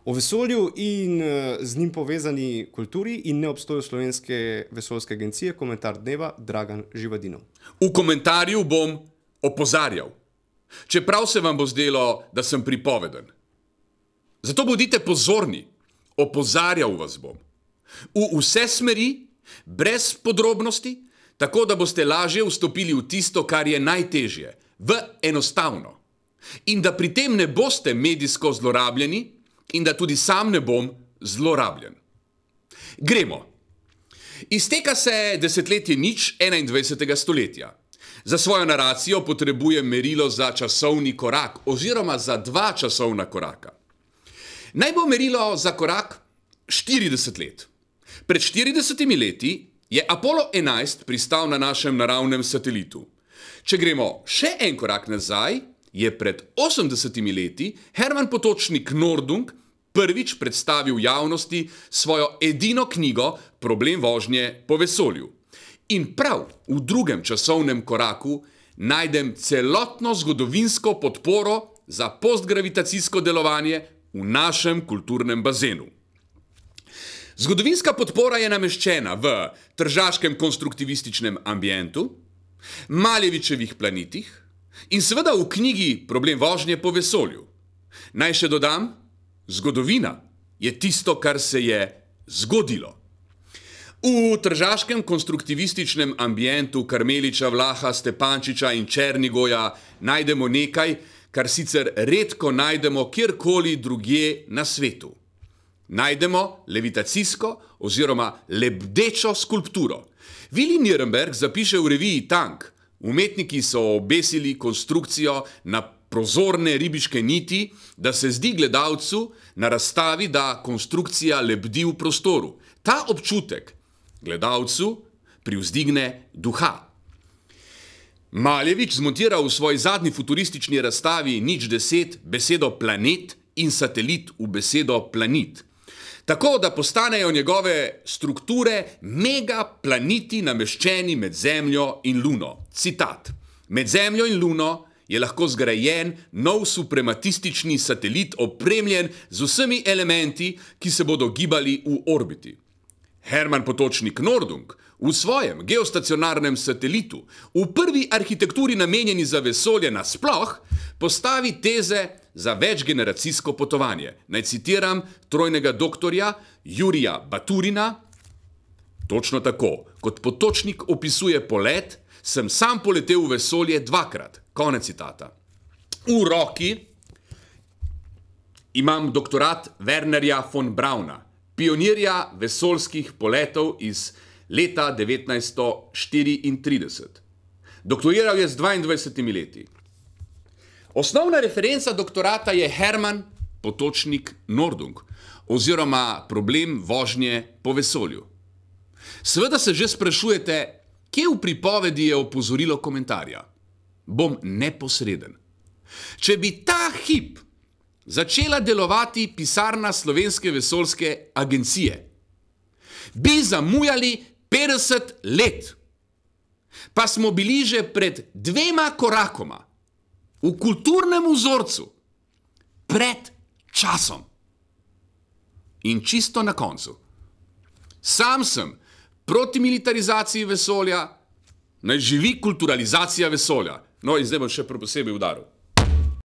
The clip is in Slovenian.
O vesolju in z njim povezani kulturi in neobstoju Slovenske vesoljske agencije, komentar dneva, Dragan Živadinov. V komentarju bom opozarjal, čeprav se vam bo zdelo, da sem pripoveden. Zato bodite pozorni, opozarjal vas bom. V vse smeri, brez podrobnosti, tako da boste lažje vstopili v tisto, kar je najtežje, v enostavno. In da pri tem ne boste medijsko zlorabljeni in da tudi sam ne bom zlorabljen. Gremo. Izteka se desetletje nič 21. stoletja. Za svojo naracijo potrebujem merilo za časovni korak oziroma za dva časovna koraka. Naj bo merilo za korak 40 let. Pred 40 leti je Apollo 11 pristal na našem naravnem satelitu. Če gremo še en korak nazaj, je pred 80 leti Herman Potočnik Nordung prvič predstavil javnosti svojo edino knjigo Problem vožnje po vesolju. In prav v drugem časovnem koraku najdem celotno zgodovinsko podporo za postgravitacijsko delovanje v našem kulturnem bazenu. Zgodovinska podpora je nameščena v tržaškem konstruktivističnem ambientu, Maljevičevih planetih in seveda v knjigi Problem vožnje po vesolju. Naj še dodam, zgodovina je tisto, kar se je zgodilo. V tržaškem konstruktivističnem ambientu Karmeliča, Vlaha, Stepančiča in Černigoja najdemo nekaj, kar sicer redko najdemo kjerkoli drugje na svetu. Najdemo levitacijsko oziroma lebdečo skulpturo. Willi Nierenberg zapiše v reviji Tank: umetniki so obesili konstrukcijo na prozorne ribiške niti, da se zdi gledalcu na razstavi, da konstrukcija lebdi v prostoru. Ta občutek gledalcu privzdigne duha. Maljevič zmontira v svoji zadnji futuristični razstavi 010 besedo planet in satelit v besedo planit. Tako da postanejo njegove strukture megaplaneti nameščeni med Zemljo in Luno. Citat: med Zemljo in Luno je lahko zgrajen nov suprematistični satelit, opremljen z vsemi elementi, ki se bodo gibali v orbiti. Herman Potočnik Nordung v svojem geostacionarnem satelitu, v prvi arhitekturi namenjeni za vesolje nasploh, postavi teze za večgeneracijsko potovanje. Naj citiram trojnega doktorja Jurija Baturina: točno tako, kot Potočnik opisuje polet, sem sam poletel v vesolje dvakrat. Konec citata. V roki imam doktorat Wernerja von Brauna, pionirja vesoljskih poletov iz leta 1934. Doktoriral je z 22 leti. Osnovna referenca doktorata je Herman Potočnik Nordung oziroma Problem vožnje po vesolju. Seveda se že sprašujete, kje v pripovedi je opozorilo komentarja. Bom neposreden. Če bi ta hip začela delovati pisarna Slovenske vesoljske agencije, bi zamujali 50 let. Pa smo bili že pred 2 korakoma v kulturnem vzorcu pred časom. In čisto na koncu. Sam sem proti militarizaciji vesolja, naj živi kulturalizacija vesolja. No in zdaj bom še posebej udaril.